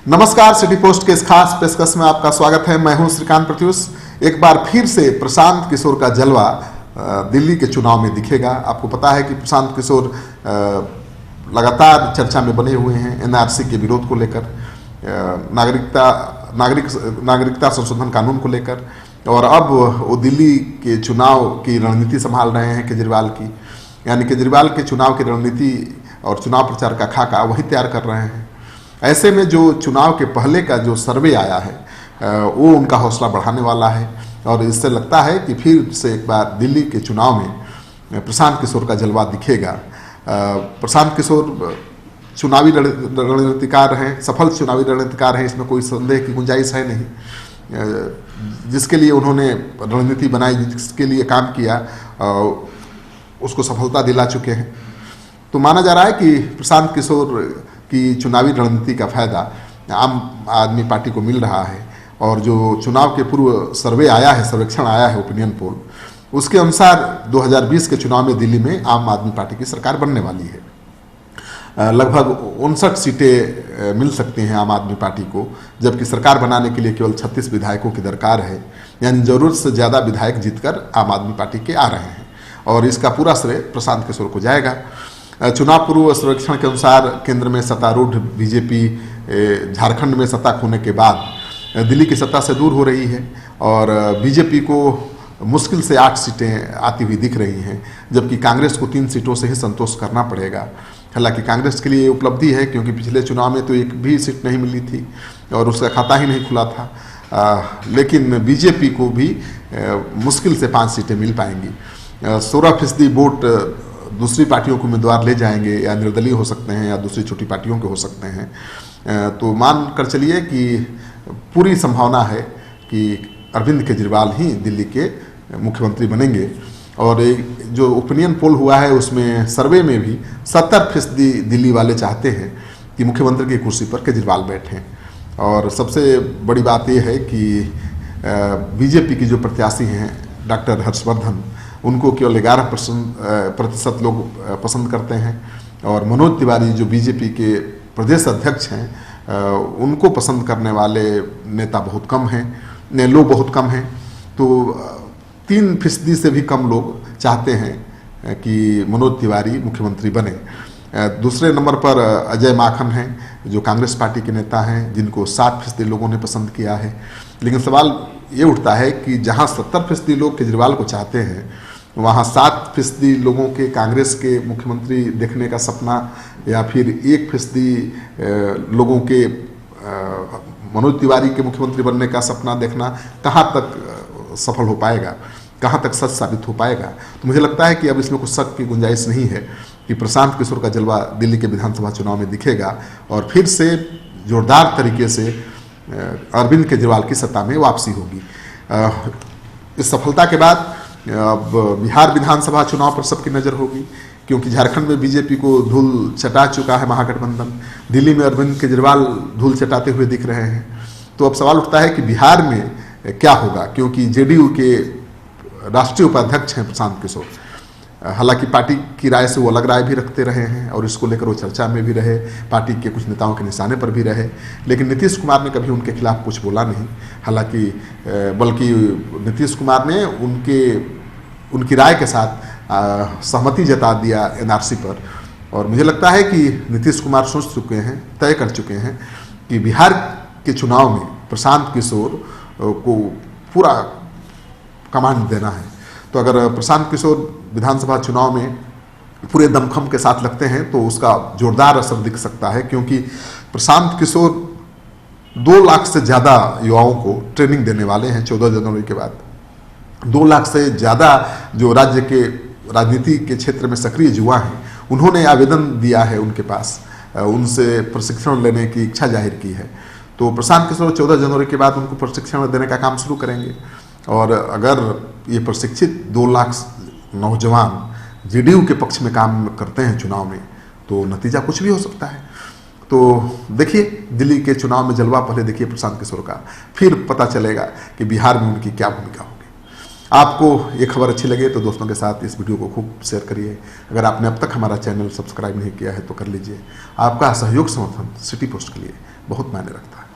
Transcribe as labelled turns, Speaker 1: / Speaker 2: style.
Speaker 1: नमस्कार, city post के इस खास पेशकश में आपका स्वागत है। मैं हूं श्रीकांत प्रत्युष। एक बार फिर से प्रशांत किशोर का जलवा दिल्ली के चुनाव में दिखेगा। आपको पता है कि प्रशांत किशोर लगातार चर्चा में बने हुए हैं एनआरसी के विरोध को लेकर, नागरिकता संशोधन कानून को लेकर, और अब वो दिल्ली के चुनाव की रणनीति संभाल रहे हैं केजरीवाल की, यानी केजरीवाल के चुनाव की रणनीति और चुनाव प्रचार का खाका वही तैयार कर रहे हैं। ऐसे में जो चुनाव के पहले का जो सर्वे आया है वो उनका हौसला बढ़ाने वाला है, और इससे लगता है कि फिर से एक बार दिल्ली के चुनाव में प्रशांत किशोर का जलवा दिखेगा। प्रशांत किशोर चुनावी रणनीतिकार हैं, सफल चुनावी रणनीतिकार हैं, इसमें कोई संदेह की गुंजाइश है नहीं। जिसके लिए उन्होंने रणनीति बनाई, जिसके लिए काम किया, उसको सफलता दिला चुके हैं। तो माना जा रहा है कि प्रशांत किशोर की चुनावी रणनीति का फायदा आम आदमी पार्टी को मिल रहा है, और जो चुनाव के पूर्व सर्वे आया है, सर्वेक्षण आया है, ओपिनियन पोल, उसके अनुसार 2020 के चुनाव में दिल्ली में आम आदमी पार्टी की सरकार बनने वाली है। लगभग 59 सीटें मिल सकती हैं आम आदमी पार्टी को, जबकि सरकार बनाने के लिए केवल 36 विधायकों की दरकार है, यानी जरूरत से ज़्यादा विधायक जीतकर आम आदमी पार्टी के आ रहे हैं, और इसका पूरा श्रेय प्रशांत किशोर को जाएगा। चुनाव पूर्व सर्वेक्षण के अनुसार केंद्र में सत्तारूढ़ बीजेपी झारखंड में सत्ता खोने के बाद दिल्ली की सत्ता से दूर हो रही है, और बीजेपी को मुश्किल से 8 सीटें आती हुई दिख रही हैं, जबकि कांग्रेस को 3 सीटों से ही संतोष करना पड़ेगा। हालांकि कांग्रेस के लिए ये उपलब्धि है, क्योंकि पिछले चुनाव में तो एक भी सीट नहीं मिली थी और उसका खाता ही नहीं खुला था। लेकिन बीजेपी को भी मुश्किल से 5 सीटें मिल पाएंगी। 16% वोट दूसरी पार्टियों को उम्मीदवार ले जाएंगे, या निर्दलीय हो सकते हैं, या दूसरी छोटी पार्टियों के हो सकते हैं। तो मान कर चलिए कि पूरी संभावना है कि अरविंद केजरीवाल ही दिल्ली के मुख्यमंत्री बनेंगे। और जो ओपिनियन पोल हुआ है उसमें, सर्वे में भी 70% दिल्ली वाले चाहते हैं कि मुख्यमंत्री की कुर्सी पर केजरीवाल बैठें। और सबसे बड़ी बात यह है कि बीजेपी की जो प्रत्याशी हैं डॉक्टर हर्षवर्धन, उनको केवल 11% लोग पसंद करते हैं, और मनोज तिवारी जो बीजेपी के प्रदेश अध्यक्ष हैं, उनको पसंद करने वाले नेता बहुत कम हैं, लोग बहुत कम हैं। तो 3% से भी कम लोग चाहते हैं कि मनोज तिवारी मुख्यमंत्री बने। दूसरे नंबर पर अजय माकन हैं, जो कांग्रेस पार्टी के नेता हैं, जिनको 7% लोगों ने पसंद किया है। लेकिन सवाल ये उठता है कि जहाँ 70% लोग केजरीवाल को चाहते हैं, वहाँ 7% लोगों के कांग्रेस के मुख्यमंत्री देखने का सपना, या फिर 1% लोगों के मनोज तिवारी के मुख्यमंत्री बनने का सपना देखना कहाँ तक सफल हो पाएगा, कहाँ तक सच साबित हो पाएगा। तो मुझे लगता है कि अब इसमें कुछ शक की गुंजाइश नहीं है कि प्रशांत किशोर का जलवा दिल्ली के विधानसभा चुनाव में दिखेगा, और फिर से जोरदार तरीके से अरविंद केजरीवाल की सत्ता में वापसी होगी। इस सफलता के बाद अब बिहार विधानसभा चुनाव पर सबकी नज़र होगी, क्योंकि झारखंड में बीजेपी को धूल चटा चुका है महागठबंधन, दिल्ली में अरविंद केजरीवाल धूल चटाते हुए दिख रहे हैं। तो अब सवाल उठता है कि बिहार में क्या होगा, क्योंकि जेडीयू के राष्ट्रीय उपाध्यक्ष हैं प्रशांत किशोर। हालांकि पार्टी की राय से वो अलग राय भी रखते रहे हैं, और इसको लेकर वो चर्चा में भी रहे, पार्टी के कुछ नेताओं के निशाने पर भी रहे, लेकिन नीतीश कुमार ने कभी उनके खिलाफ कुछ बोला नहीं। हालांकि बल्कि नीतीश कुमार ने उनकी राय के साथ सहमति जता दिया एनआरसी पर। और मुझे लगता है कि नीतीश कुमार सोच चुके हैं, तय कर चुके हैं कि बिहार के चुनाव में प्रशांत किशोर को पूरा कमांड देना है। तो अगर प्रशांत किशोर विधानसभा चुनाव में पूरे दमखम के साथ लगते हैं तो उसका जोरदार असर दिख सकता है, क्योंकि प्रशांत किशोर 2 लाख से ज़्यादा युवाओं को ट्रेनिंग देने वाले हैं 14 जनवरी के बाद। 2 लाख से ज़्यादा जो राज्य के राजनीति के क्षेत्र में सक्रिय युवा हैं, उन्होंने आवेदन दिया है उनके पास, उनसे प्रशिक्षण लेने की इच्छा जाहिर की है। तो प्रशांत किशोर 14 जनवरी के बाद उनको प्रशिक्षण देने का काम शुरू करेंगे, और अगर ये प्रशिक्षित 2 लाख नौजवान जेडीयू के पक्ष में काम करते हैं चुनाव में, तो नतीजा कुछ भी हो सकता है। तो देखिए दिल्ली के चुनाव में जलवा पहले देखिए प्रशांत किशोर का, फिर पता चलेगा कि बिहार में उनकी क्या भूमिका होगी। आपको ये खबर अच्छी लगे तो दोस्तों के साथ इस वीडियो को खूब शेयर करिए। अगर आपने अब तक हमारा चैनल सब्सक्राइब नहीं किया है तो कर लीजिए। आपका सहयोग समर्थन सिटी पोस्ट के लिए बहुत मायने रखता है।